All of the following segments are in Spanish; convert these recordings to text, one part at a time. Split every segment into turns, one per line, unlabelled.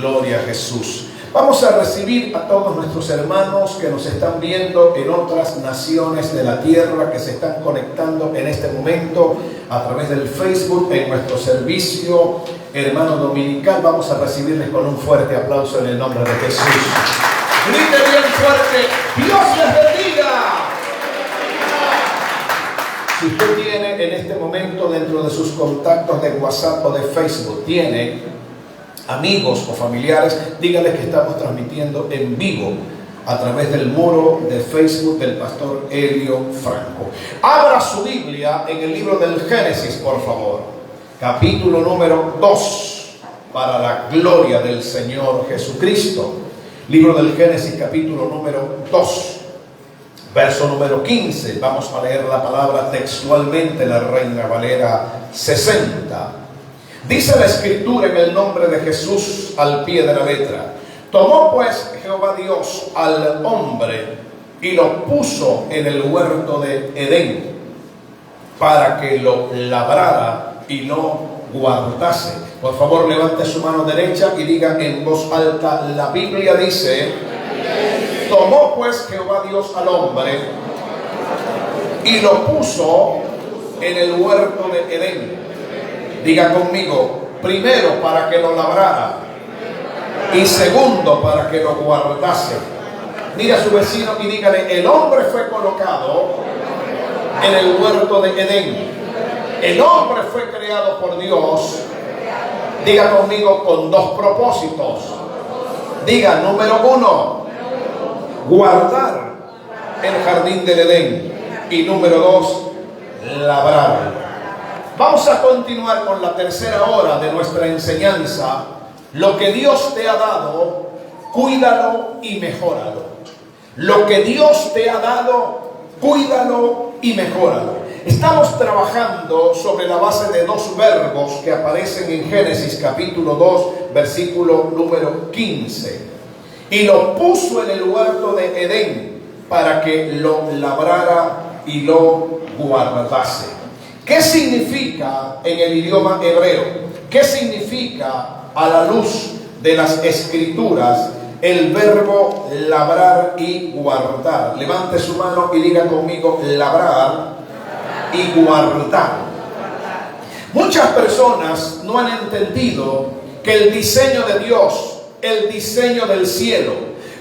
Gloria a Jesús. Vamos a recibir a todos nuestros hermanos que nos están viendo en otras naciones de la tierra, que se están conectando en este momento a través del Facebook en nuestro servicio hermano dominical. Vamos a recibirles con un fuerte aplauso en el nombre de Jesús. Grite bien fuerte: Dios les bendiga. Si usted tiene en este momento dentro de sus contactos de WhatsApp o de Facebook, tiene amigos o familiares, díganles que estamos transmitiendo en vivo a través del muro de Facebook del pastor Elio Franco. Abra su Biblia en el libro del Génesis, por favor, capítulo número 2, para la gloria del Señor Jesucristo. Libro del Génesis, capítulo número 2, verso número 15. Vamos a leer la palabra textualmente, la Reina Valera 60. Dice la Escritura en el nombre de Jesús al pie de la letra: tomó pues Jehová Dios al hombre y lo puso en el huerto de Edén para que lo labrara y lo guardase. Por favor, levante su mano derecha y diga en voz alta: la Biblia dice: tomó pues Jehová Dios al hombre y lo puso en el huerto de Edén. Diga conmigo: primero, para que lo labrara, y segundo, para que lo guardase. Mira a su vecino y dígale: el hombre fue colocado en el huerto de Edén. El hombre fue creado por Dios. Diga conmigo: con dos propósitos. Diga: número uno, guardar el jardín del Edén, y número dos, labrar. Vamos a continuar con la tercera hora de nuestra enseñanza. Lo que Dios te ha dado, cuídalo y mejóralo. Lo que Dios te ha dado, cuídalo y mejóralo. Estamos trabajando sobre la base de dos verbos que aparecen en Génesis capítulo 2, versículo número 15. Y lo puso en el huerto de Edén para que lo labrara y lo guardase. ¿Qué significa en el idioma hebreo? ¿Qué significa a la luz de las Escrituras el verbo labrar y guardar? Levante su mano y diga conmigo: labrar y guardar. Muchas personas no han entendido que el diseño de Dios, el diseño del cielo,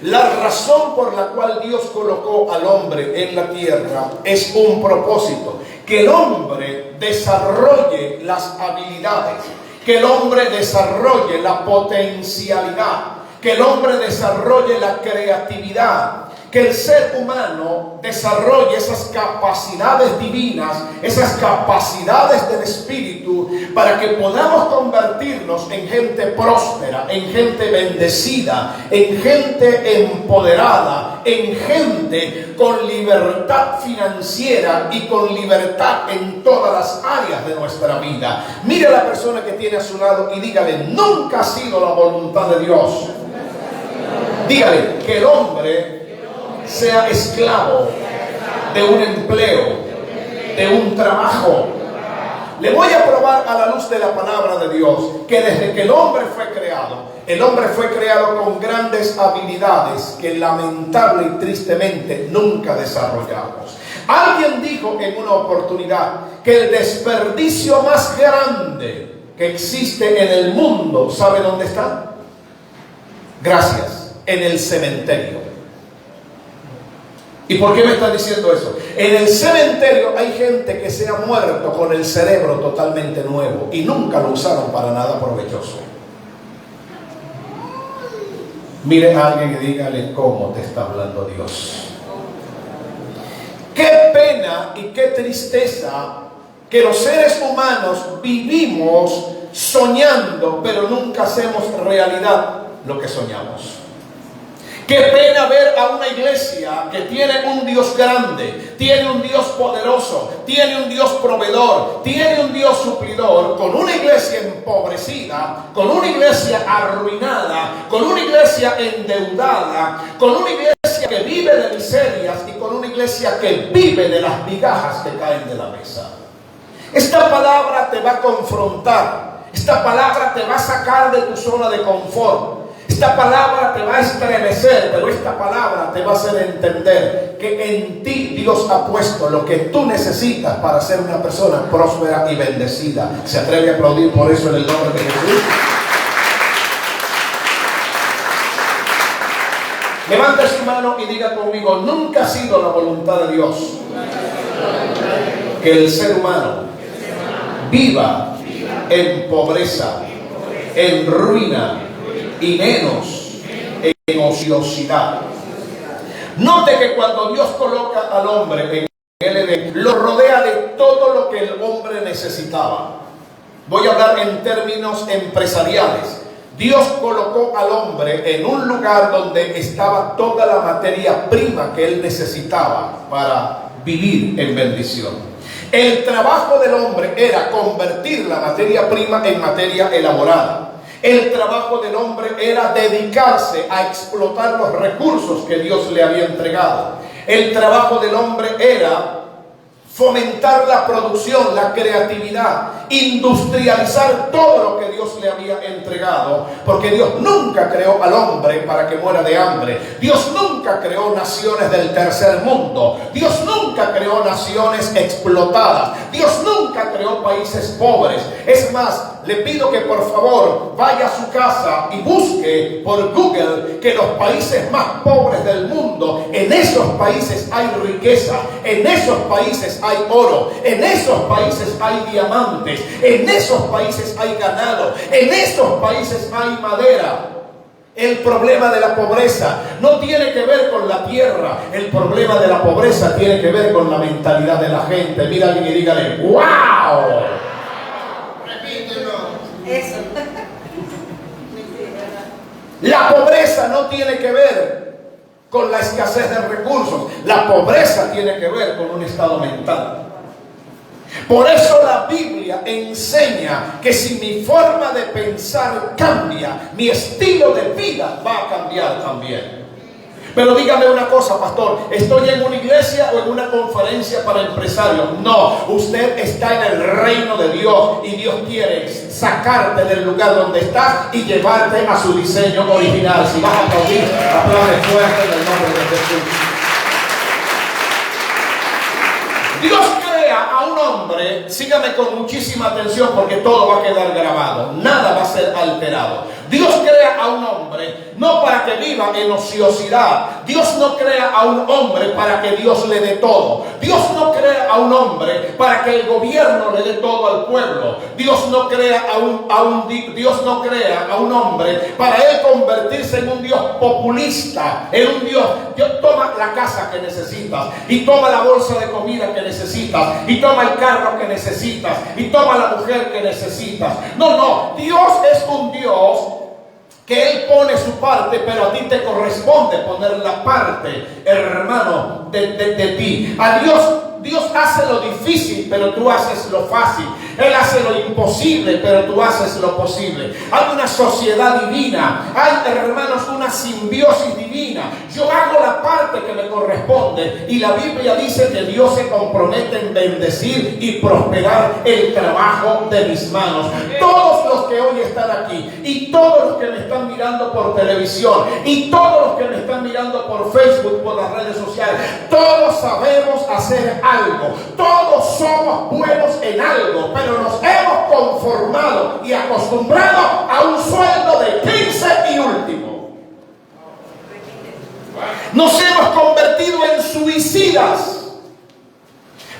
la razón por la cual Dios colocó al hombre en la tierra es un propósito: que el hombre desarrolle las habilidades, que el hombre desarrolle la potencialidad, que el hombre desarrolle la creatividad, que el ser humano desarrolle esas capacidades divinas, esas capacidades del espíritu, para que podamos convertirnos en gente próspera, en gente bendecida, en gente empoderada, en gente con libertad financiera y con libertad en todas las áreas de nuestra vida. Mire a la persona que tiene a su lado y dígale: nunca ha sido la voluntad de Dios. Dígale que el hombre sea esclavo de un empleo, de un trabajo. Le voy a probar a la luz de la palabra de Dios que desde que el hombre fue creado con grandes habilidades que lamentable y tristemente nunca desarrollamos. Alguien dijo en una oportunidad que el desperdicio más grande que existe en el mundo, ¿sabe dónde está? Gracias, en el cementerio. ¿Y por qué me está diciendo eso? En el cementerio hay gente que se ha muerto con el cerebro totalmente nuevo y nunca lo usaron para nada provechoso. Mire a alguien y dígale cómo te está hablando Dios. Qué pena y qué tristeza que los seres humanos vivimos soñando, pero nunca hacemos realidad lo que soñamos. Qué pena ver a una iglesia que tiene un Dios grande, tiene un Dios poderoso, tiene un Dios proveedor, tiene un Dios suplidor, con una iglesia empobrecida, con una iglesia arruinada, con una iglesia endeudada, con una iglesia que vive de miserias y con una iglesia que vive de las migajas que caen de la mesa. Esta palabra te va a confrontar, esta palabra te va a sacar de tu zona de confort. Esta palabra te va a estremecer, pero esta palabra te va a hacer entender que en ti Dios ha puesto lo que tú necesitas para ser una persona próspera y bendecida. ¿Se atreve a aplaudir por eso en el nombre de Jesús? Levante su mano y diga conmigo: nunca ha sido la voluntad de Dios que el ser humano viva en pobreza, en ruina y menos en ociosidad. Note que cuando Dios coloca al hombre en el Edén, lo rodea de todo lo que el hombre necesitaba. Voy a hablar en términos empresariales. Dios colocó al hombre en un lugar donde estaba toda la materia prima que él necesitaba para vivir en bendición. El trabajo del hombre era convertir la materia prima en materia elaborada. El trabajo del hombre era dedicarse a explotar los recursos que Dios le había entregado. El trabajo del hombre era fomentar la producción, la creatividad, industrializar todo lo que Dios le había entregado, porque Dios nunca creó al hombre para que muera de hambre. Dios nunca creó naciones del tercer mundo. Dios nunca creó naciones explotadas. Dios nunca creó países pobres. Es más, le pido que por favor vaya a su casa y busque por Google que los países más pobres del mundo, en esos países hay riqueza, en esos países hay oro, en esos países hay diamantes, en esos países hay ganado, en esos países hay madera. El problema de la pobreza no tiene que ver con la tierra. El problema de la pobreza tiene que ver con la mentalidad de la gente. Mira a alguien y dígale: ¡wow! Repítelo. Eso. La pobreza no tiene que ver con la escasez de recursos. La pobreza tiene que ver con un estado mental. Por eso la Biblia enseña que si mi forma de pensar cambia, mi estilo de vida va a cambiar también. Pero dígame una cosa, pastor, ¿estoy en una iglesia o en una conferencia para empresarios? No, usted está en el reino de Dios y Dios quiere sacarte del lugar donde estás y llevarte a su diseño original. Si vas a aplaudir, aplaude fuerte en el nombre de Jesús. Dios crea a un hombre, sígame con muchísima atención porque todo va a quedar grabado, nada va a ser alterado. Dios crea a un hombre no para que viva en ociosidad. Dios no crea a un hombre para que Dios le dé todo. Dios no crea a un hombre para que el gobierno le dé todo al pueblo. Dios no crea a un hombre para él convertirse en un Dios populista, en un Dios toma la casa que necesitas y toma la bolsa de comida que necesitas y toma el carro que necesitas y toma la mujer que necesitas. No, Dios es un Dios que Él pone su parte, pero a ti te corresponde poner la parte, hermano, de ti. A Dios hace lo difícil, pero tú haces lo fácil. Él hace lo imposible, pero tú haces lo posible. Hay una sociedad divina. Hay, hermanos, una simbiosis divina. Yo hago la parte que me corresponde. Y la Biblia dice que Dios se compromete en bendecir y prosperar el trabajo de mis manos. Todos los que hoy están aquí, y todos los que me están mirando por televisión, y todos los que me están mirando por Facebook, por las redes sociales, todos sabemos hacer algo. Todos somos buenos en algo, pero nos hemos conformado y acostumbrado a un sueldo de 15 y último. Nos hemos convertido en suicidas.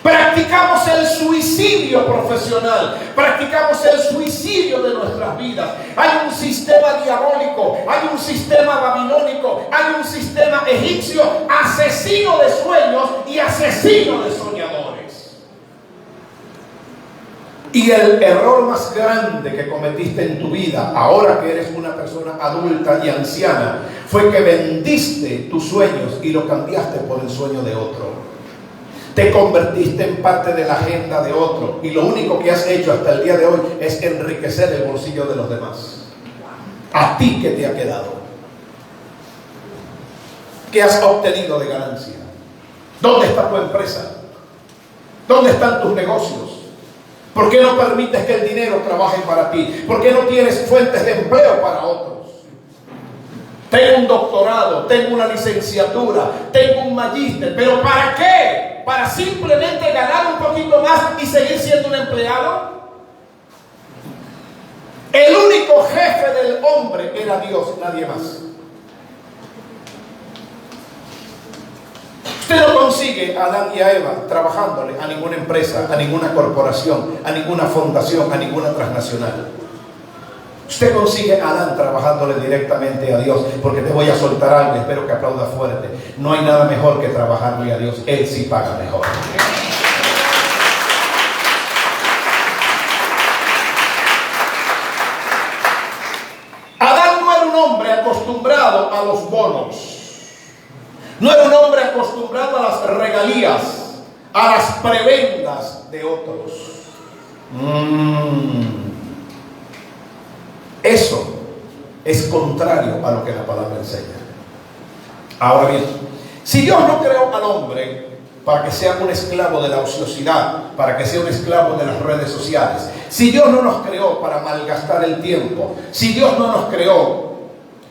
Practicamos el suicidio profesional, practicamos el suicidio de nuestras vidas. Hay un sistema diabólico, hay un sistema babilónico, hay un sistema egipcio, asesino de sueños y asesino de soñadores. Y el error más grande que cometiste en tu vida, ahora que eres una persona adulta y anciana, fue que vendiste tus sueños y lo cambiaste por el sueño de otro. Te convertiste en parte de la agenda de otro y lo único que has hecho hasta el día de hoy es enriquecer el bolsillo de los demás. ¿A ti qué te ha quedado? ¿Qué has obtenido de ganancia? ¿Dónde está tu empresa? ¿Dónde están tus negocios? ¿Por qué no permites que el dinero trabaje para ti? ¿Por qué no tienes fuentes de empleo para otros? tengo un doctorado, tengo una licenciatura, tengo un magíster, pero ¿para qué? ¿Para simplemente ganar un poquito más y seguir siendo un empleado? El único jefe del hombre era Dios, nadie más. Usted no consigue a Adán y a Eva trabajándole a ninguna empresa, a ninguna corporación, a ninguna fundación, a ninguna transnacional. Usted consigue a Adán trabajándole directamente a Dios, porque te voy a soltar algo, espero que aplauda fuerte. No hay nada mejor que trabajarle a Dios, Él sí paga mejor. Adán no era un hombre acostumbrado a los bonos. No era un hombre acostumbrado a las regalías, a las prebendas de otros. Eso es contrario a lo que la palabra enseña. Ahora bien, si Dios no creó al hombre para que sea un esclavo de la ociosidad, para que sea un esclavo de las redes sociales, si Dios no nos creó para malgastar el tiempo, si Dios no nos creó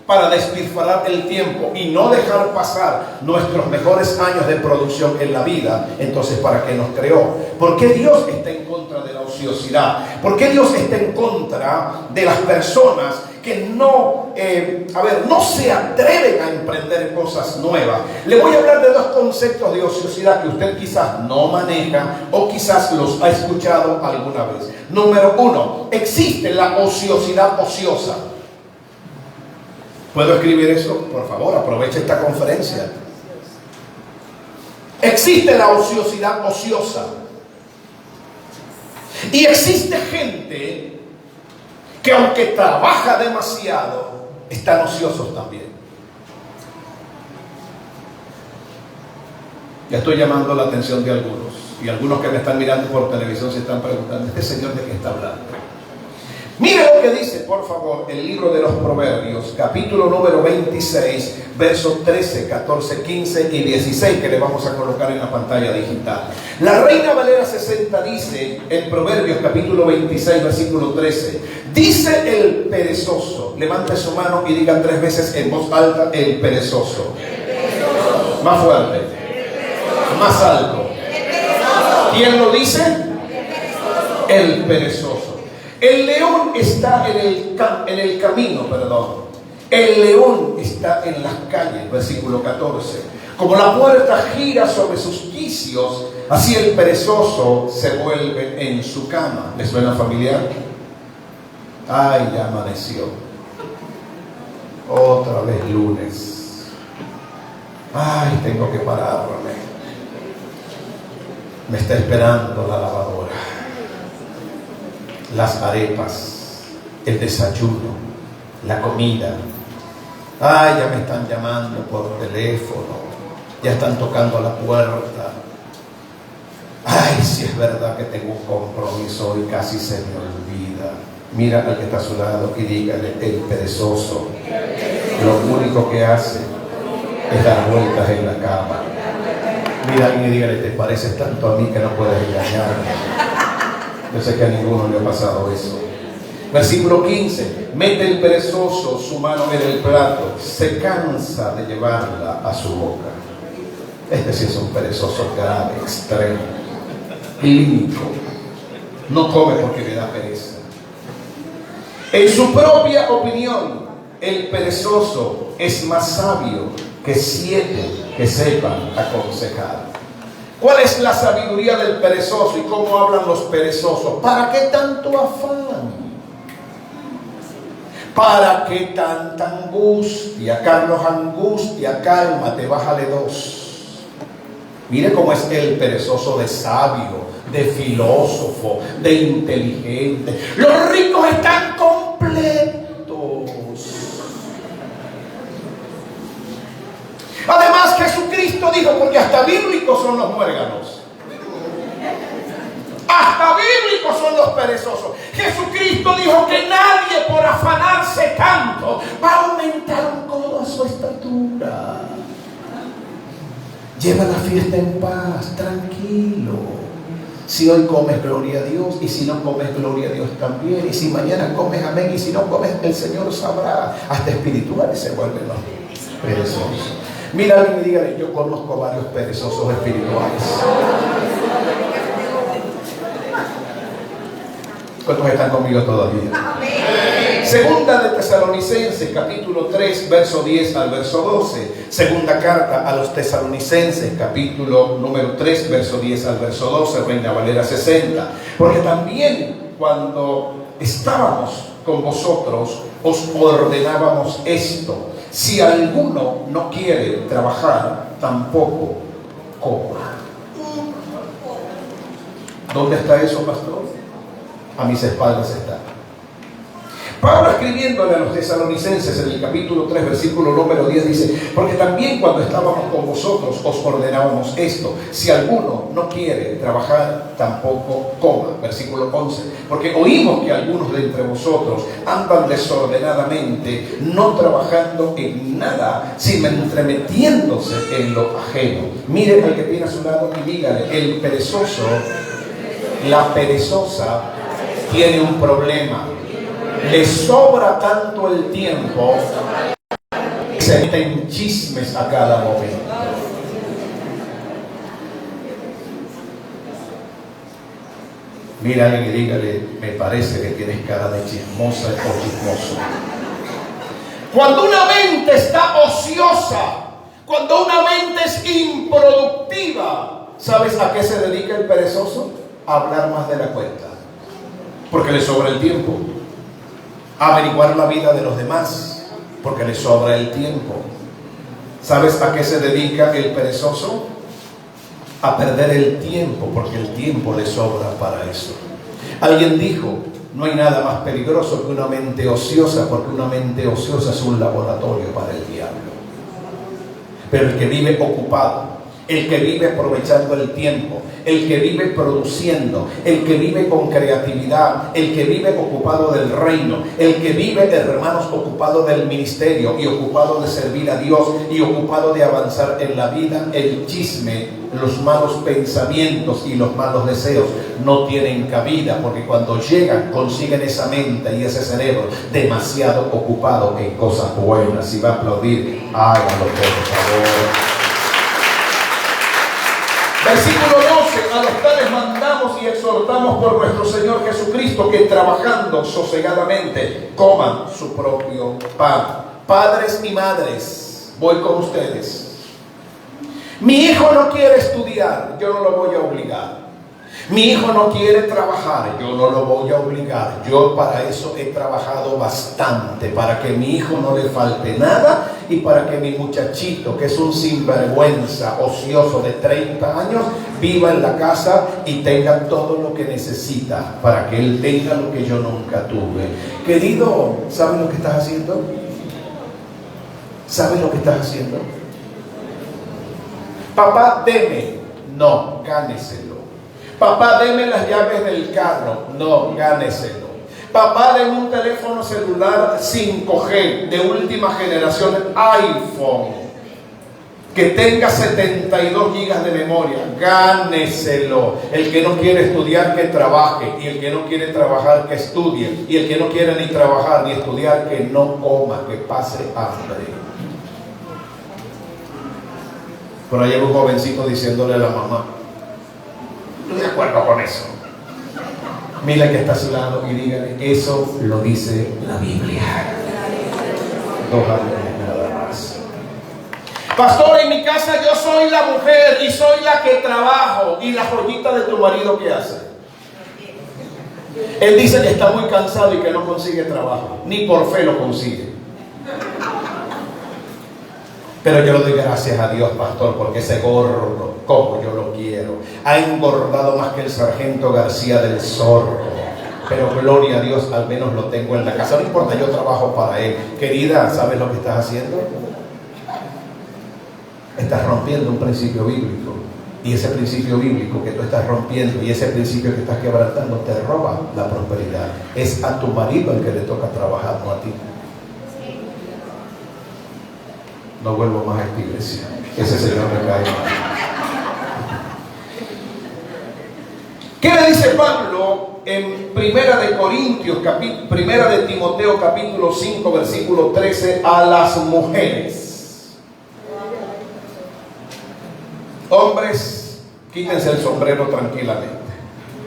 para despilfarrar el tiempo y no dejar pasar nuestros mejores años de producción en la vida, entonces ¿para qué nos creó? ¿Por qué Dios está en contra de la ociosidad? ¿Por qué Dios está en contra de las personas que no se atreven a emprender cosas nuevas? Le voy a hablar de dos conceptos de ociosidad que usted quizás no maneja o quizás los ha escuchado alguna vez. Número uno, existe la ociosidad ociosa. ¿Puedo escribir eso? Por favor, aproveche esta conferencia. Existe la ociosidad ociosa. Y existe gente que aunque trabaja demasiado, están ociosos también. Ya estoy llamando la atención de algunos. Y algunos que me están mirando por televisión se están preguntando, ¿este señor de qué está hablando? Mire lo que dice, por favor, el libro de los Proverbios, capítulo número 26, versos 13, 14, 15 y 16, que le vamos a colocar en la pantalla digital. La Reina Valera 60 dice, en Proverbios, capítulo 26, versículo 13, dice el perezoso, levante su mano y digan 3 veces en voz alta, el perezoso. Más fuerte, más alto. ¿Quién lo dice? El perezoso. El león está en el camino, El león está en las calles, versículo 14. Como la puerta gira sobre sus quicios, así el perezoso se vuelve en su cama. ¿Les suena familiar? Ay, ya amaneció. Otra vez lunes. Ay, tengo que pararme. Me está esperando la lavadora, las arepas, el desayuno, la comida. Ay, ya me están llamando por teléfono, ya están tocando la puerta. Ay, si es verdad que tengo un compromiso y casi se me olvida. Mira al que está a su lado y dígale, el perezoso, lo único que hace es dar vueltas en la cama. Mira a alguien y dígale, te pareces tanto a mí que no puedes engañarme. Yo sé que a ninguno le ha pasado eso. Versículo 15. Mete el perezoso su mano en el plato, se cansa de llevarla a su boca. Este sí es un perezoso grave, extremo, clínico. No come porque le da pereza. En su propia opinión, el perezoso es más sabio que 7 que sepan aconsejar. ¿Cuál es la sabiduría del perezoso y cómo hablan los perezosos? ¿Para qué tanto afán? ¿Para qué tanta angustia? Carlos, angustia, cálmate, bájale 2. Mire cómo es el perezoso de sabio, de filósofo, de inteligente. Los ricos están completos. Además, Jesucristo dijo, porque hasta bíblicos son los muérganos. Hasta bíblicos son los perezosos. Jesucristo dijo que nadie por afanarse tanto va a aumentar un codo a su estatura. Lleva la fiesta en paz, tranquilo. Si hoy comes, gloria a Dios, y si no comes, gloria a Dios también, y si mañana comes, amén, y si no comes, el Señor sabrá. Hasta espirituales se vuelven los perezosos. Mira a alguien y dígale, yo conozco varios perezosos espirituales. ¿Cuántos están conmigo todavía? Segunda de Tesalonicenses, capítulo 3, verso 10 al verso 12. Segunda carta a los Tesalonicenses, capítulo número 3, verso 10 al verso 12, Reina Valera 60. Porque también cuando estábamos con vosotros, os ordenábamos esto: si alguno no quiere trabajar, tampoco coma. ¿Dónde está eso, pastor? A mis espaldas está. Pablo, escribiéndole a los tesalonicenses en el capítulo 3, versículo número 10, dice: porque también cuando estábamos con vosotros os ordenábamos esto: si alguno no quiere trabajar, tampoco coma. Versículo 11: porque oímos que algunos de entre vosotros andan desordenadamente, no trabajando en nada, sino entremetiéndose en lo ajeno. Mire al que tiene a su lado y dígale: el perezoso, la perezosa tiene un problema. Le sobra tanto el tiempo que se meten chismes a cada momento. Mira a alguien y dígale: me parece que tienes cara de chismosa o chismoso. Cuando una mente está ociosa, cuando una mente es improductiva, ¿sabes a qué se dedica el perezoso? A hablar más de la cuenta, porque le sobra el tiempo. A averiguar la vida de los demás, porque le sobra el tiempo. ¿Sabes a qué se dedica el perezoso? A perder el tiempo, porque el tiempo le sobra para eso. Alguien dijo: no hay nada más peligroso que una mente ociosa, porque una mente ociosa es un laboratorio para el diablo. Pero el que vive ocupado, el que vive aprovechando el tiempo, el que vive produciendo, el que vive con creatividad, el que vive ocupado del reino, el que vive, hermanos, ocupado del ministerio y ocupado de servir a Dios y ocupado de avanzar en la vida, el chisme, los malos pensamientos y los malos deseos no tienen cabida, porque cuando llegan consiguen esa mente y ese cerebro demasiado ocupado en cosas buenas. Si va a aplaudir, hágalo por favor. Versículo 12: a los tales mandamos y exhortamos por nuestro Señor Jesucristo que trabajando sosegadamente coman su propio pan. Padres y madres, voy con ustedes. Mi hijo no quiere estudiar, yo no lo voy a obligar. Mi hijo no quiere trabajar, yo no lo voy a obligar. Yo para eso he trabajado bastante, para que mi hijo no le falte nada y para que mi muchachito, que es un sinvergüenza ocioso de 30 años, viva en la casa y tenga todo lo que necesita, para que él tenga lo que yo nunca tuve. Querido, ¿sabes lo que estás haciendo? ¿Sabes lo que estás haciendo? Papá, deme. No, gáneselo. Papá, deme las llaves del carro. No, gáneselo. Papá, deme un teléfono celular 5G de última generación, iPhone, que tenga 72 gigas de memoria. Gáneselo. El que no quiere estudiar, que trabaje. Y el que no quiere trabajar, que estudie. Y el que no quiere ni trabajar ni estudiar, que no coma, que pase hambre. Por ahí hay un jovencito diciéndole a la mamá: estoy de acuerdo con eso. Mira que está a su lado y dígale: eso lo dice la Biblia. 2 años nada más. Pastor, en mi casa yo soy la mujer y soy la que trabajo. ¿Y la joyita de tu marido qué hace? Él dice que está muy cansado y que no consigue trabajo. Ni por fe lo consigue. Pero yo le doy gracias a Dios, pastor, porque ese gordo, como yo lo quiero, ha engordado más que el sargento García del Zorro. Pero gloria a Dios, al menos lo tengo en la casa. No importa, yo trabajo para él. Querida, ¿sabes lo que estás haciendo? Estás rompiendo un principio bíblico. Y ese principio bíblico que tú estás rompiendo y ese principio que estás quebrantando te roba la prosperidad. Es a tu marido el que le toca trabajar, no a ti. No vuelvo más a esta iglesia. Ese Señor me cae mal. dice Pablo en Primera de Timoteo capítulo 5 versículo 13 a las mujeres? Hombres, quítense el sombrero tranquilamente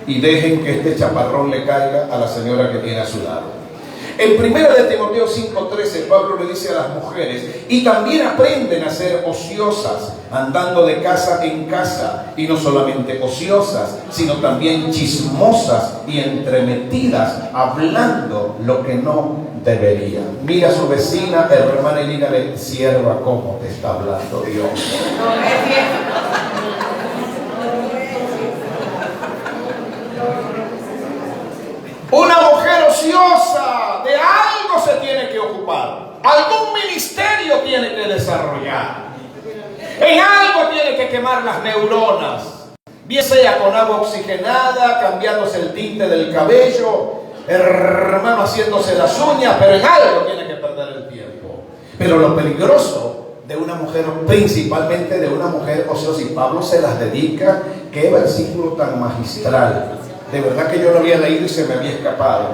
y dejen que este chaparrón le caiga a la señora que tiene a su lado. En 1 de Timoteo 5:13, Pablo le dice a las mujeres: y también aprenden a ser ociosas, andando de casa en casa, y no solamente ociosas, sino también chismosas y entremetidas, hablando lo que no deberían. Mira a su vecina, hermana, y dígale: sierva, ¿cómo te está hablando Dios? Una mujer ociosa de algo se tiene que ocupar, algún ministerio tiene que desarrollar, en algo tiene que quemar las neuronas, bien sea con agua oxigenada, cambiándose el tinte del cabello, hermano, haciéndose las uñas, pero en algo tiene que perder el tiempo. Pero lo peligroso de una mujer, principalmente de una mujer ociosa, y Pablo se las dedica, qué versículo tan magistral. De verdad que yo lo había leído y se me había escapado.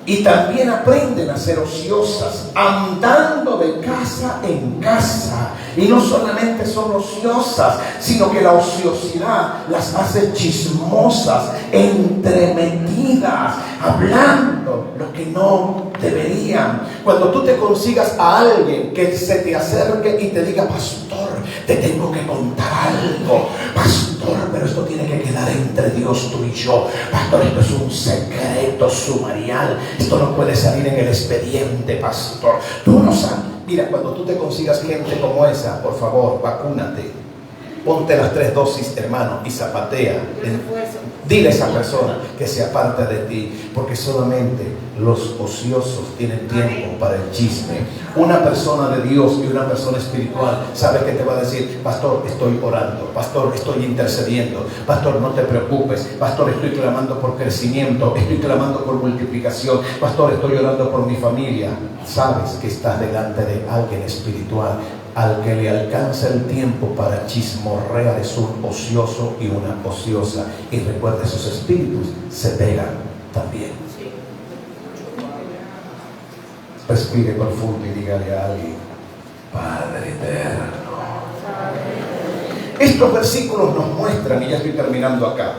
Y también aprenden a ser ociosas, andando de casa en casa. Y no solamente son ociosas, sino que la ociosidad las hace chismosas, entremetidas, hablando lo que no deberían. Cuando tú te consigas a alguien que se te acerque y te diga: pastor, te tengo que contar algo. Pastor, pero esto tiene que quedar entre Dios, tú y yo. Pastor, esto es un secreto sumarial. Esto no puede salir en el expediente, pastor. Tú no sabes. Mira, cuando tú te consigas gente como esa, por favor, vacúnate. Ponte las 3 dosis, hermano, y zapatea. Dile a esa persona que se aparte de ti, porque solamente los ociosos tienen tiempo para el chisme. Una persona de Dios y una persona espiritual sabe que te va a decir: pastor, estoy orando, pastor, estoy intercediendo, pastor, no te preocupes, pastor, estoy clamando por crecimiento, estoy clamando por multiplicación, pastor, estoy orando por mi familia. Sabes que estás delante de alguien espiritual. Al que le alcanza el tiempo para chismorrear es un ocioso y una ociosa. Y recuerda, esos espíritus se pegan también. Respire profundo y dígale a alguien: Padre eterno. Estos versículos nos muestran, y ya estoy terminando acá,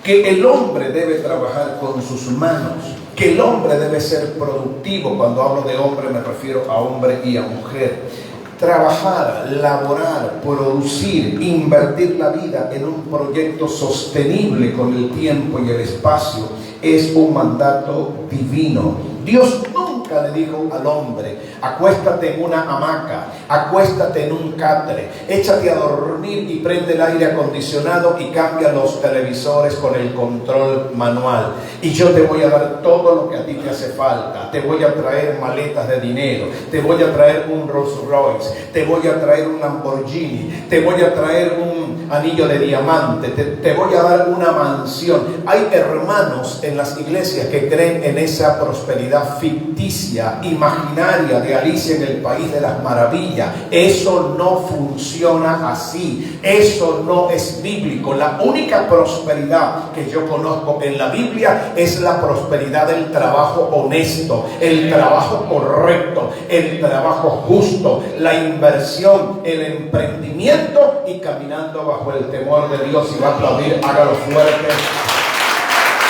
que el hombre debe trabajar con sus manos, que el hombre debe ser productivo. Cuando hablo de hombre me refiero a hombre y a mujer. Trabajar, laborar, producir, invertir la vida en un proyecto sostenible con el tiempo y el espacio es un mandato divino. Dios nunca le dijo al hombre: acuéstate en una hamaca, acuéstate en un catre, échate a dormir y prende el aire acondicionado y cambia los televisores con el control manual, y yo te voy a dar todo lo que a ti te hace falta. Te voy a traer maletas de dinero, te voy a traer un Rolls Royce, te voy a traer un Lamborghini, te voy a traer un anillo de diamante, te voy a dar una mansión. Hay hermanos en las iglesias que creen en esa prosperidad ficticia, imaginaria, de Alicia en el País de las Maravillas. Eso no funciona así. Eso no es bíblico. La única prosperidad que yo conozco en la Biblia es la prosperidad del trabajo honesto, el trabajo correcto, el trabajo justo, la inversión, el emprendimiento y caminando bajo el temor de Dios. Y va a aplaudir, hágalo fuerte.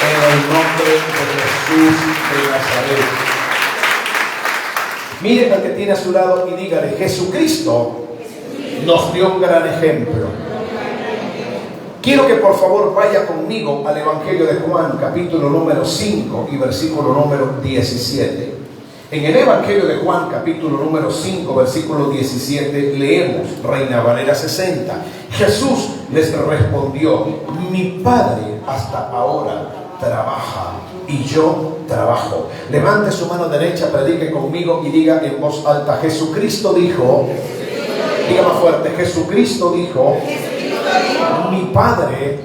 En el nombre de Jesús de Nazaret. Miren al que tiene a su lado y dígale: Jesucristo nos dio un gran ejemplo. Quiero que por favor vaya conmigo al Evangelio de Juan, capítulo número 5 y versículo número 17. En el Evangelio de Juan, capítulo número 5, versículo 17, leemos, Reina Valera 60. Jesús les respondió: mi Padre hasta ahora trabaja y yo trabajo. Levante su mano derecha, predique conmigo y diga en voz alta: Jesucristo dijo, diga más fuerte, Jesucristo dijo, mi Padre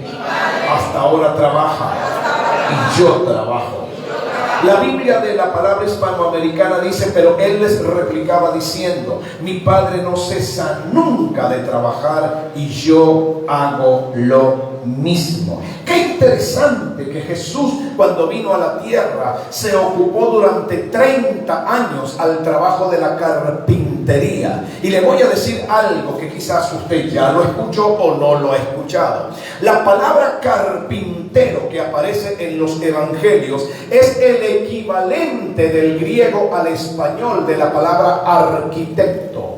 hasta ahora trabaja y yo trabajo. La Biblia de la palabra hispanoamericana dice: pero él les replicaba diciendo, mi Padre no cesa nunca de trabajar y yo hago lo mismo. Qué interesante que Jesús, cuando vino a la tierra, se ocupó durante 30 años al trabajo de la carpintería. Y le voy a decir algo que quizás usted ya lo escuchó o no lo ha escuchado. La palabra carpintero que aparece en los evangelios es el equivalente del griego al español de la palabra arquitecto.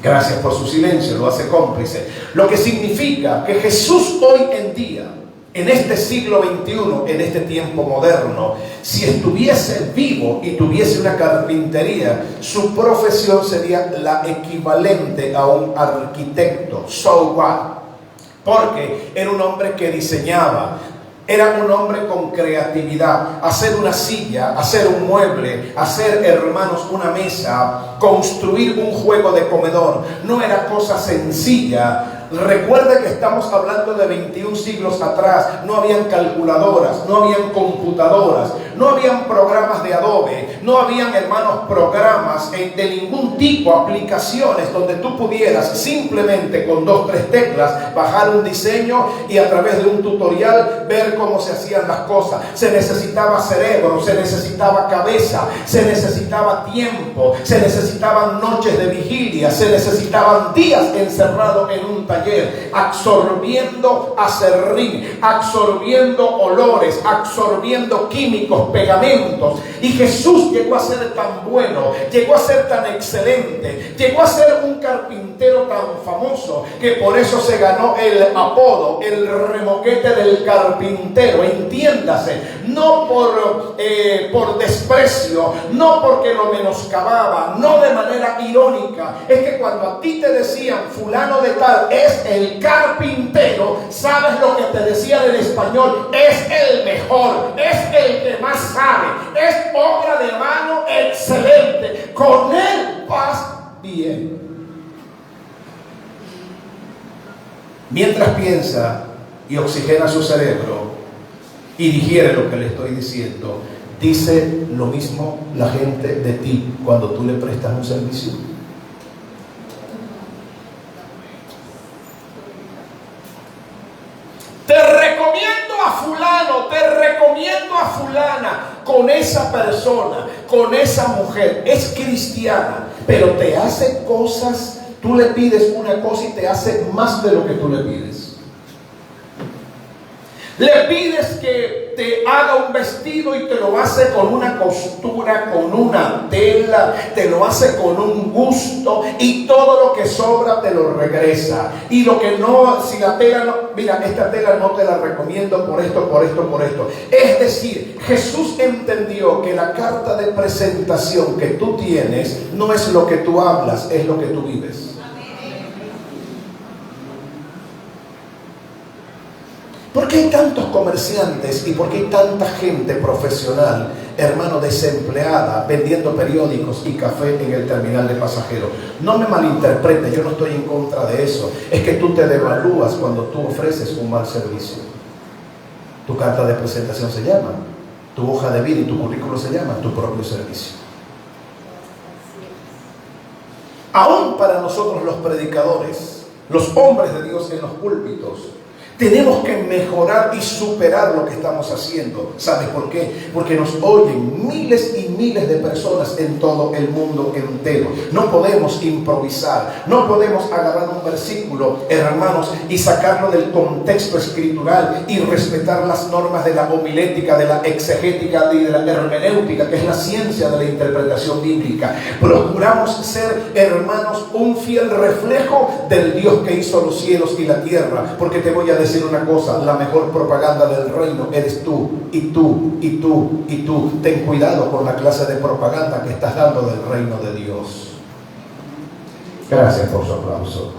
Gracias por su silencio, lo hace cómplice. Lo que significa que Jesús hoy en día, en este siglo XXI, en este tiempo moderno, si estuviese vivo y tuviese una carpintería, su profesión sería la equivalente a un arquitecto. So what? Porque era un hombre que diseñaba. Era un hombre con creatividad. Hacer una silla, hacer un mueble, hacer, hermanos, una mesa, construir un juego de comedor, no era cosa sencilla. Recuerde que estamos hablando de 21 siglos atrás. No habían calculadoras, no habían computadoras, no habían programas de Adobe, no habían, hermanos, programas de ningún tipo, aplicaciones donde tú pudieras simplemente con 2 o 3 teclas bajar un diseño y a través de un tutorial ver cómo se hacían las cosas. Se necesitaba cerebro, se necesitaba cabeza, se necesitaba tiempo, se necesitaban noches de vigilia, se necesitaban días encerrados en un taller, absorbiendo acerrín, absorbiendo olores, absorbiendo químicos, pegamentos. Y Jesús llegó a ser tan bueno, llegó a ser tan excelente, llegó a ser un carpintero tan famoso, que por eso se ganó el apodo, el remoquete del carpintero. Entiéndase, no por desprecio, no porque lo menoscababa, no de manera irónica. Es que cuando a ti te decían fulano de tal es el carpintero, sabes lo que te decían en español: es el mejor, es el que más sabe, es obra de mano excelente, con él vas bien. Mientras piensa y oxigena su cerebro y digiere lo que le estoy diciendo, dice lo mismo la gente de ti cuando tú le prestas un servicio. Te recomiendo a fulano, te recomiendo a fulana. Con esa persona, con esa mujer, es cristiana, pero te hace cosas. Tú le pides una cosa y te hace más de lo que tú le pides. Le pides que te haga un vestido y te lo hace con una costura, con una tela, te lo hace con un gusto, y todo lo que sobra te lo regresa. Y lo que no, si la tela no, mira, esta tela no te la recomiendo por esto, por esto, por esto. Es decir, Jesús entendió que la carta de presentación que tú tienes no es lo que tú hablas, es lo que tú vives. ¿Por qué hay tantos comerciantes y por qué hay tanta gente profesional, hermano, desempleada, vendiendo periódicos y café en el terminal de pasajeros? No me malinterprete, yo no estoy en contra de eso. Es que tú te devalúas cuando tú ofreces un mal servicio. Tu carta de presentación se llama, tu hoja de vida y tu currículo se llama tu propio servicio. Aún para nosotros los predicadores, los hombres de Dios en los púlpitos, tenemos que mejorar y superar lo que estamos haciendo. ¿Sabes por qué? Porque nos oyen miles y miles de personas en todo el mundo entero. No podemos improvisar, no podemos agarrar un versículo, hermanos, y sacarlo del contexto escritural y respetar las normas de la homilética, de la exegética y de la hermenéutica, que es la ciencia de la interpretación bíblica. Procuramos ser, hermanos, un fiel reflejo del Dios que hizo los cielos y la tierra. Porque te voy a decir una cosa: la mejor propaganda del reino eres tú, y tú, y tú, y tú. Ten cuidado con la clase de propaganda que estás dando del reino de Dios. Gracias por su aplauso.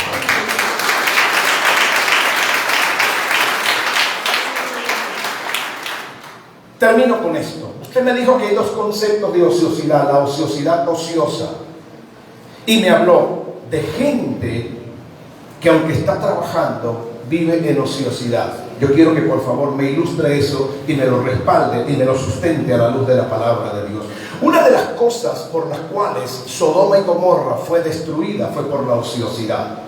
Termino con esto. Usted me dijo que hay 2 conceptos de ociosidad: la ociosidad ociosa, y me habló de gente que, aunque está trabajando, vive en ociosidad. Yo quiero que por favor me ilustre eso y me lo respalde y me lo sustente a la luz de la palabra de Dios. Una de las cosas por las cuales Sodoma y Gomorra fue destruida fue por la ociosidad.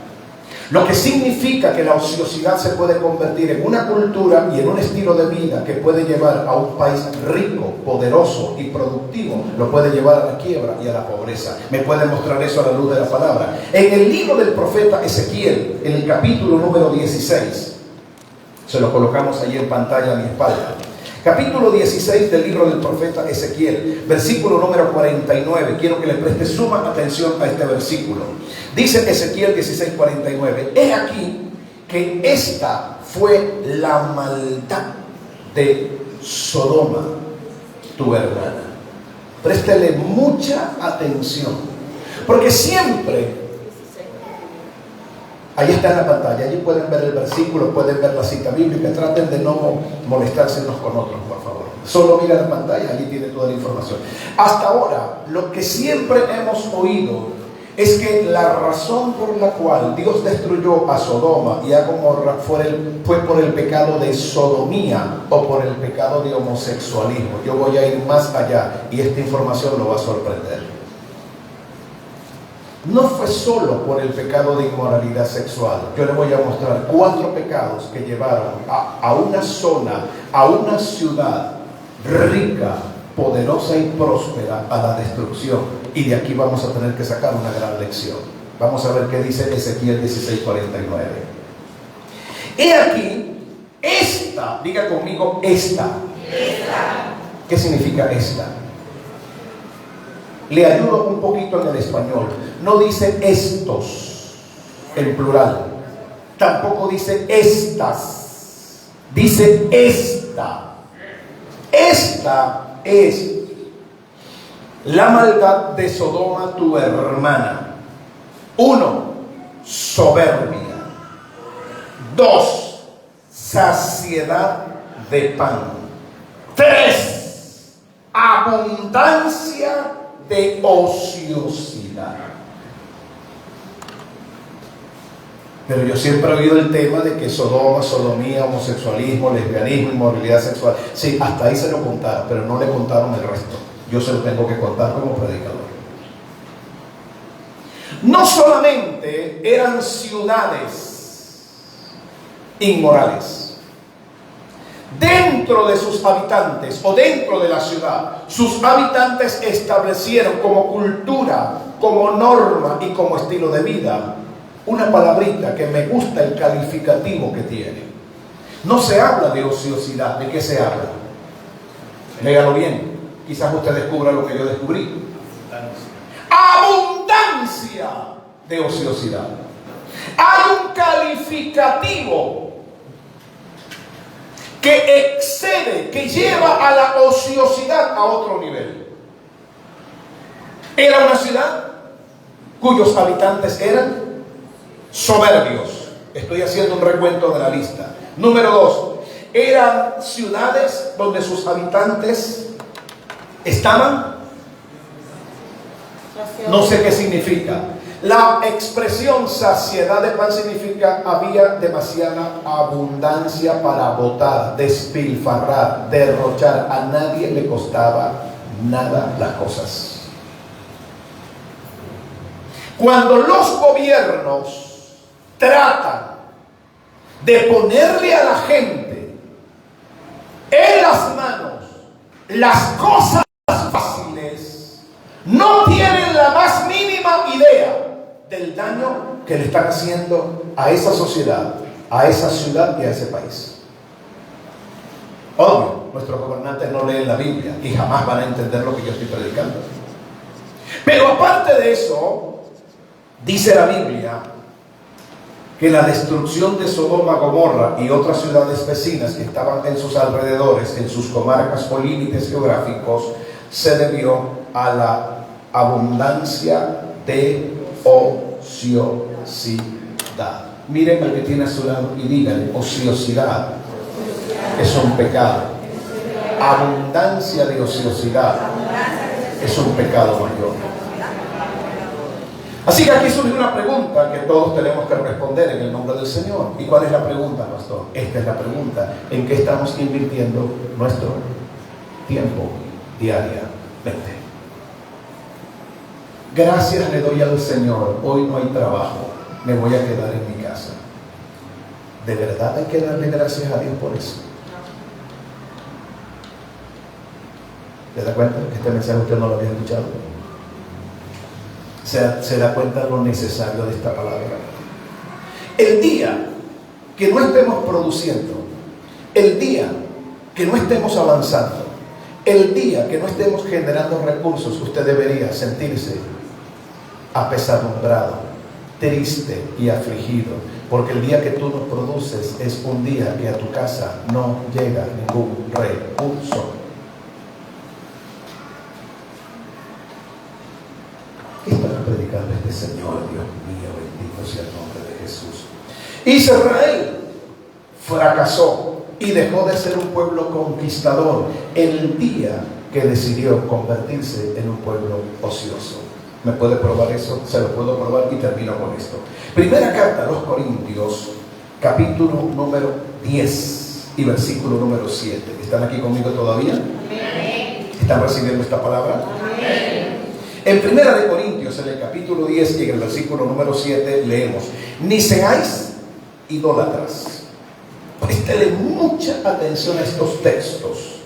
Lo que significa que la ociosidad se puede convertir en una cultura y en un estilo de vida que puede llevar a un país rico, poderoso y productivo, lo puede llevar a la quiebra y a la pobreza. Me puede mostrar eso a la luz de la palabra. En el libro del profeta Ezequiel, en el capítulo número 16, se lo colocamos allí en pantalla a mi espalda. Capítulo 16 del libro del profeta Ezequiel, versículo número 49. Quiero que le preste suma atención a este versículo. Dice Ezequiel 16:49. He aquí que esta fue la maldad de Sodoma, tu hermana. Préstele mucha atención, porque siempre, ahí está en la pantalla, allí pueden ver el versículo, pueden ver la cita bíblica. Traten de no molestarse unos con otros, por favor. Solo mira la pantalla, allí tiene toda la información. Hasta ahora, lo que siempre hemos oído es que la razón por la cual Dios destruyó a Sodoma y a Gomorra fue por el pecado de sodomía o por el pecado de homosexualismo. Yo voy a ir más allá y esta información lo va a sorprender. No fue solo por el pecado de inmoralidad sexual. Yo le voy a mostrar 4 pecados que llevaron a una zona, a una ciudad rica, poderosa y próspera a la destrucción. Y de aquí vamos a tener que sacar una gran lección. Vamos a ver qué dice Ezequiel 16:49. He aquí, esta, diga conmigo, esta. ¿Qué significa esta? Le ayudo un poquito en el español. No dice estos en plural. Tampoco dice estas. Dice esta. Esta es la maldad de Sodoma, tu hermana. 1, soberbia. 2, saciedad de pan. 3, abundancia de ociosidad. Pero yo siempre he oído el tema de que Sodoma, sodomía, homosexualismo, lesbianismo, inmoralidad sexual. Sí, hasta ahí se lo contaron, pero no le contaron el resto. Yo se lo tengo que contar como predicador. No solamente eran ciudades inmorales. Dentro de sus habitantes o dentro de la ciudad, sus habitantes establecieron como cultura, como norma y como estilo de vida una palabrita que me gusta el calificativo que tiene. No se habla de ociosidad. ¿De qué se habla? Léalo bien. Quizás usted descubra lo que yo descubrí. Abundancia de ociosidad. Hay un calificativo que excede, que lleva a la ociosidad a otro nivel. Era una ciudad cuyos habitantes eran soberbios. Estoy haciendo un recuento de la lista. Número 2, eran ciudades donde sus habitantes estaban, no sé qué significa. La expresión saciedad de pan significa había demasiada abundancia para botar, despilfarrar, derrochar. A nadie le costaba nada las cosas. Cuando los gobiernos tratan de ponerle a la gente en las manos las cosas fáciles, no tienen la más mínima idea del daño que le están haciendo a esa sociedad, a esa ciudad y a ese país. Obvio, nuestros gobernantes no leen la Biblia y jamás van a entender lo que yo estoy predicando. Pero aparte de eso, dice la Biblia que la destrucción de Sodoma, Gomorra y otras ciudades vecinas que estaban en sus alrededores, en sus comarcas o límites geográficos, se debió a la abundancia de ociosidad. Miren al que tiene a su lado y díganle: ociosidad es un pecado. Abundancia de ociosidad es un pecado mayor. Así que aquí surge una pregunta que todos tenemos que responder en el nombre del Señor. ¿Y cuál es la pregunta, pastor? Esta es la pregunta. ¿En qué estamos invirtiendo nuestro tiempo diariamente? Gracias le doy al Señor. Hoy no hay trabajo. Me voy a quedar en mi casa. ¿De verdad hay que darle gracias a Dios por eso? ¿Se da cuenta que este mensaje usted no lo había escuchado? ¿Se da cuenta de lo necesario de esta palabra? El día que no estemos produciendo, el día que no estemos avanzando, el día que no estemos generando recursos, usted debería sentirse apesadumbrado, triste y afligido, porque el día que tú no produces es un día que a tu casa no llega ningún recurso. ¿Qué estará predicando este Señor? Dios mío, bendito sea el nombre de Jesús. Israel fracasó y dejó de ser un pueblo conquistador el día que decidió convertirse en un pueblo ocioso. ¿Me puede probar eso? Se lo puedo probar y termino con esto. Primera carta a los Corintios, capítulo número 10 y versículo número 7. ¿Están aquí conmigo todavía? Amén. ¿Están recibiendo esta palabra? Amén. En Primera de Corintios, en el capítulo 10 y en el versículo número 7, leemos: ni seáis idólatras. Préstele mucha atención a estos textos.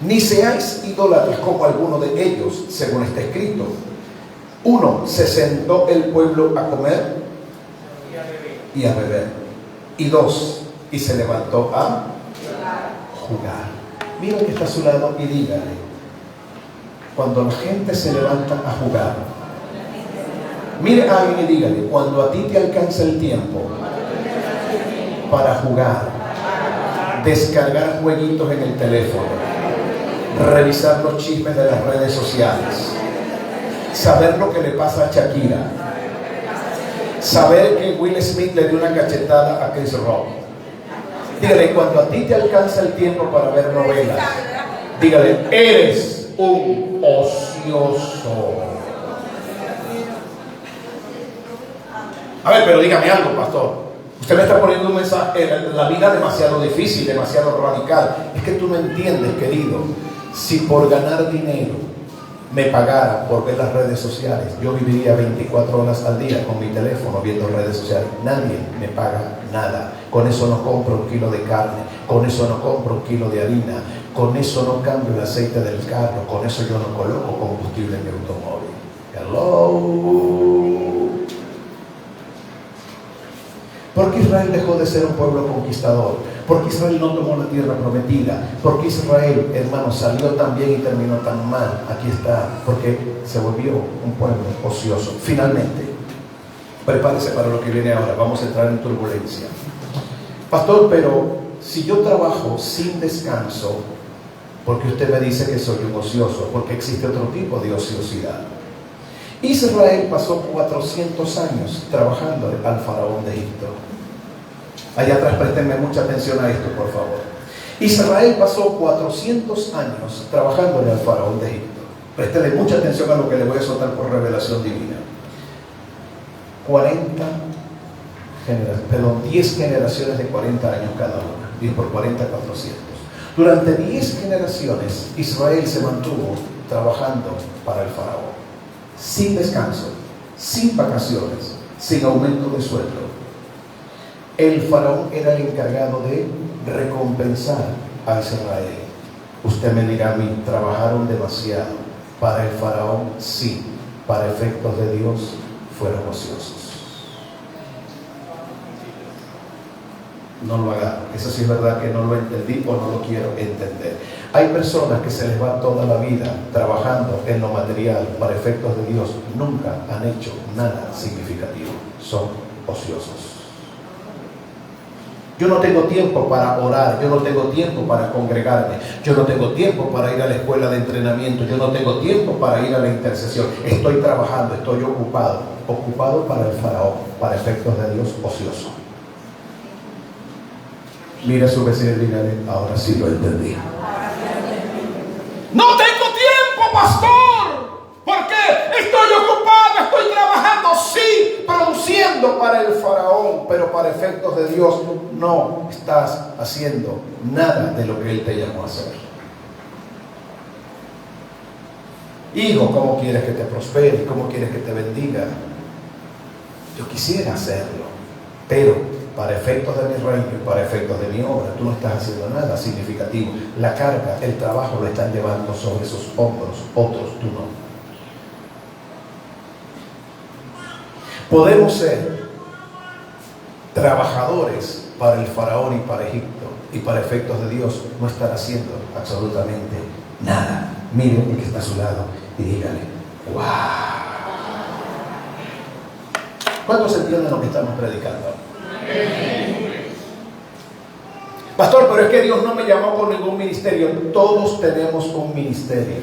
Ni seáis idólatras como alguno de ellos, según está escrito. 1. Se sentó el pueblo a comer y a beber. Y 2. Y se levantó a jugar. Mira que está a su lado y dígale: cuando la gente se levanta a jugar, mire a alguien y dígale: cuando a ti te alcanza el tiempo para jugar, descargar jueguitos en el teléfono, revisar los chismes de las redes sociales, saber lo que le pasa a Shakira, saber que Will Smith le dio una cachetada a Chris Rock. Dígale: cuando a ti te alcanza el tiempo para ver novelas, dígale: eres un ocioso. A ver, pero dígame algo, pastor. Usted me está poniendo un mensaje, la vida demasiado difícil, demasiado radical. Es que tú no entiendes, querido. Si por ganar dinero me pagara por ver las redes sociales, yo viviría 24 horas al día con mi teléfono viendo redes sociales. Nadie me paga nada. Con eso no compro un kilo de carne, con eso no compro un kilo de harina, con eso no cambio el aceite del carro, con eso yo no coloco combustible en mi automóvil. Hello. ¿Por qué Israel dejó de ser un pueblo conquistador? ¿Por qué Israel no tomó la tierra prometida? ¿Por qué Israel, hermano, salió tan bien y terminó tan mal? Aquí está, porque se volvió un pueblo ocioso. Finalmente, prepárese para lo que viene ahora. Vamos a entrar en turbulencia. Pastor, pero si yo trabajo sin descanso, porque usted me dice que soy un ocioso, porque existe otro tipo de ociosidad. Israel pasó 400 años trabajando al faraón de Egipto. Allá atrás, préstenme mucha atención a esto, por favor. Israel pasó 400 años trabajándole al faraón de Egipto. Préstenle mucha atención a lo que le voy a soltar por revelación divina. 10 generaciones de 40 años cada una. 10 por 40, 400. Durante 10 generaciones, Israel se mantuvo trabajando para el faraón. Sin descanso, sin vacaciones, sin aumento de sueldo. El faraón era el encargado de recompensar a Israel. Usted me dirá a mí: ¿trabajaron demasiado? Para el faraón, sí. Para efectos de Dios, fueron ociosos. No lo haga. Eso sí es verdad que no lo entendí o no lo quiero entender. Hay personas que se les va toda la vida trabajando en lo material para efectos de Dios. Nunca han hecho nada significativo. Son ociosos. Yo no tengo tiempo para orar, yo no tengo tiempo para congregarme, yo no tengo tiempo para ir a la escuela de entrenamiento, yo no tengo tiempo para ir a la intercesión. Estoy trabajando, estoy ocupado para el faraón, para efectos de Dios, ocioso. Mira a su vecino y dígale: ahora sí lo entendí. No tengo tiempo, pastor. ¿Por qué? Estoy ocupado, estoy trabajando. para el faraón, pero para efectos de Dios no estás haciendo nada de lo que Él te llamó a hacer. Hijo, ¿cómo quieres que te prospere? ¿Cómo quieres que te bendiga? Yo quisiera hacerlo, pero para efectos de mi reino y para efectos de mi obra, tú no estás haciendo nada significativo. La carga, el trabajo lo están llevando sobre sus hombros, otros, tú no. Podemos ser trabajadores para el faraón y para Egipto, y para efectos de Dios no estar haciendo absolutamente nada. Mire el que está a su lado y dígale, ¡wow! ¿Cuántos entienden lo que estamos predicando? Pastor, pero es que Dios no me llamó con ningún ministerio. Todos tenemos un ministerio.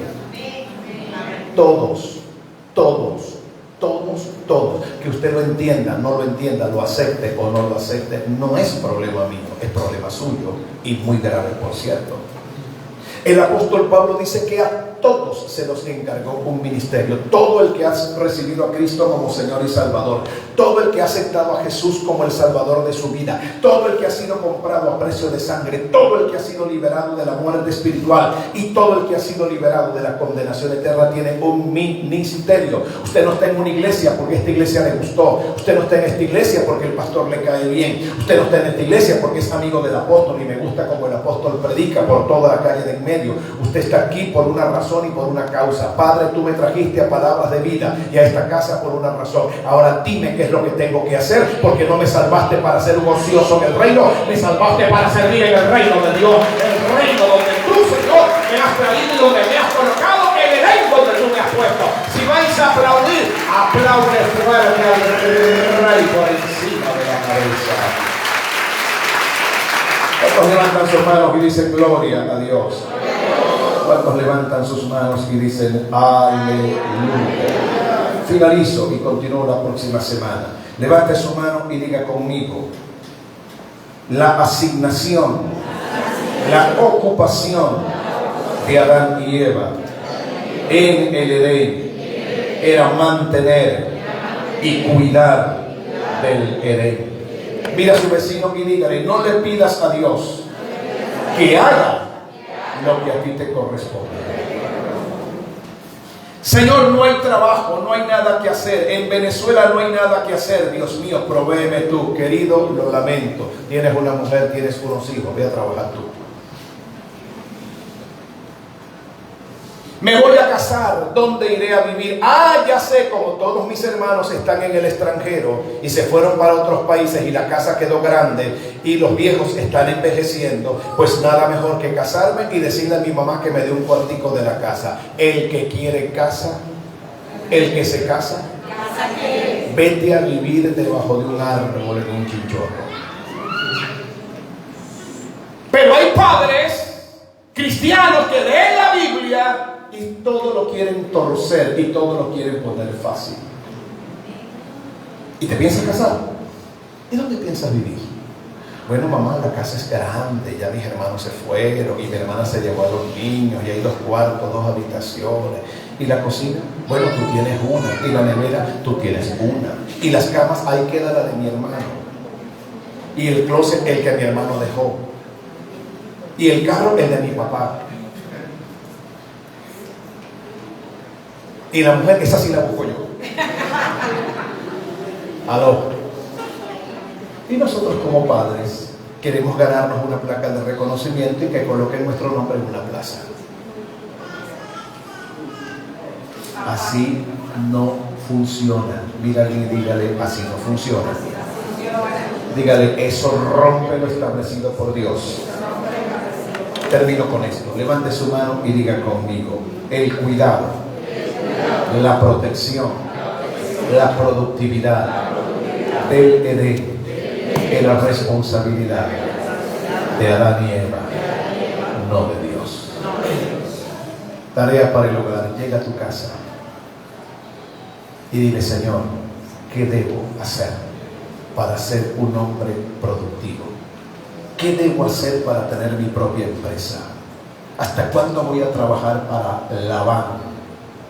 Todos. Que usted lo entienda, no lo entienda, lo acepte o no lo acepte, no es problema mío, es problema suyo, y muy grave, por cierto. El apóstol Pablo dice que a todos se los encargó un ministerio. Todo el que ha recibido a Cristo como Señor y Salvador, todo el que ha aceptado a Jesús como el Salvador de su vida, todo el que ha sido comprado a precio de sangre, todo el que ha sido liberado de la muerte espiritual y todo el que ha sido liberado de la condenación eterna tiene un ministerio. Usted no está en una iglesia porque esta iglesia le gustó. Usted no está en esta iglesia porque el pastor le cae bien. Usted no está en esta iglesia porque es amigo del apóstol y me gusta como el apóstol predica por toda la calle de en medio. Usted está aquí por una razón y por una causa. Padre, tú me trajiste a palabras de vida y a esta casa por una razón. Ahora dime qué es lo que tengo que hacer, porque no me salvaste para ser un ocioso en el reino, me salvaste para servir en el reino de Dios, el reino donde tú, Señor, me has traído y donde me has colocado, el Edén donde tú me has puesto. Si vais a aplaudir, aplaude fuerte al Rey por encima de la cabeza. ¿Cuántos levantan sus manos y dicen gloria a Dios? ¿Cuántos levantan sus manos y dicen aleluya? Finalizo y continúo la próxima semana. Levante su mano y diga conmigo: la asignación, la ocupación de Adán y Eva en el Edén era mantener y cuidar del Edén. Mira a su vecino y dígale: no le pidas a Dios que haga lo que a ti te corresponde. Señor, no hay trabajo, no hay nada que hacer. En Venezuela no hay nada que hacer. Dios mío, provéeme tú. Querido, lo lamento. Tienes una mujer, tienes unos hijos. Ve a trabajar tú. Me voy a casar. ¿Dónde iré a vivir? Ah, ya sé, como todos mis hermanos están en el extranjero y se fueron para otros países y la casa quedó grande y los viejos están envejeciendo, pues nada mejor que casarme y decirle a mi mamá que me dé un cuartico de la casa. El que quiere casa, el que se casa, vete a vivir debajo de un árbol en un chinchorro. Pero hay padres cristianos que leen la Biblia y todo lo quieren torcer y todo lo quieren poner fácil. ¿Y te piensas casar? ¿Y dónde piensas vivir? Bueno, mamá, la casa es grande, ya mis hermanos se fueron y mi hermana se llevó a los niños y hay 2 cuartos, 2 habitaciones. ¿Y la cocina? Bueno, tú tienes una. ¿Y la nevera? Tú tienes una. ¿Y las camas? Ahí queda la de mi hermano. ¿Y el closet? El que mi hermano dejó. ¿Y el carro? El de mi papá. Y la mujer, esa sí la busco yo. Aló. Y nosotros como padres queremos ganarnos una placa de reconocimiento y que coloquen nuestro nombre en una plaza. Así no funciona. Mírale y dígale: así no funciona. Dígale: eso rompe lo establecido por Dios. Termino con esto. Levante su mano y diga conmigo: el cuidado, la protección, la productividad del Edén era responsabilidad de Adán y Eva, no de Dios. Tarea para el hogar: llega a tu casa y dile: Señor, ¿qué debo hacer para ser un hombre productivo? ¿Qué debo hacer para tener mi propia empresa? ¿Hasta cuándo voy a trabajar para Labán?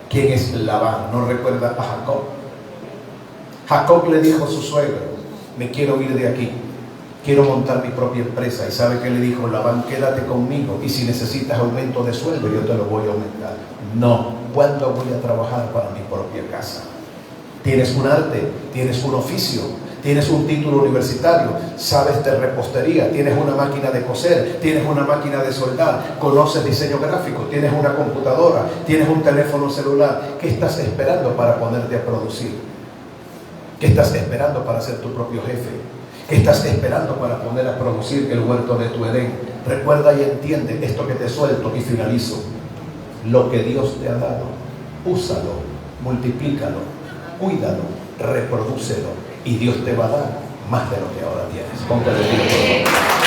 ¿Quién es Labán? ¿No recuerda a Jacob? Jacob le dijo a su suegro: me quiero ir de aquí, quiero montar mi propia empresa. ¿Y sabe qué le dijo Labán? Quédate conmigo y si necesitas aumento de sueldo yo te lo voy a aumentar. No, ¿cuándo voy a trabajar para mi propia casa? Tienes un arte, tienes un oficio, tienes un título universitario, sabes de repostería, tienes una máquina de coser, tienes una máquina de soldar, conoces diseño gráfico, tienes una computadora, tienes un teléfono celular. ¿Qué estás esperando para ponerte a producir? ¿Qué estás esperando para ser tu propio jefe? ¿Qué estás esperando para poner a producir el huerto de tu Edén? Recuerda y entiende esto que te suelto y finalizo. Lo que Dios te ha dado, úsalo, multiplícalo, cuídalo, reprodúcelo y Dios te va a dar más de lo que ahora tienes. Ponte de pie, por favor.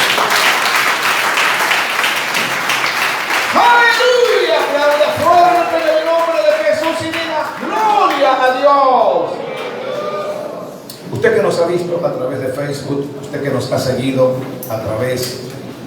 ¡Aleluya! Que hable fuerte en el nombre de Jesús y diga ¡gloria a Dios! Usted que nos ha visto a través de Facebook, usted que nos ha seguido a través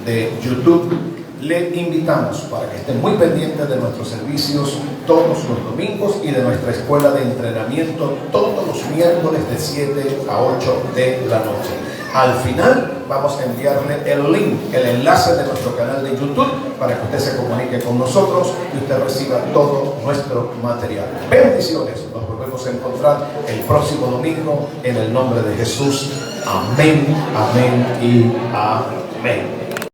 de YouTube, le invitamos para que esté muy pendiente de nuestros servicios todos los domingos y de nuestra escuela de entrenamiento todos los miércoles de 7 a 8 de la noche. Al final vamos a enviarle el link, el enlace de nuestro canal de YouTube para que usted se comunique con nosotros y usted reciba todo nuestro material. Bendiciones, nos volvemos a encontrar el próximo domingo en el nombre de Jesús. Amén, amén y amén.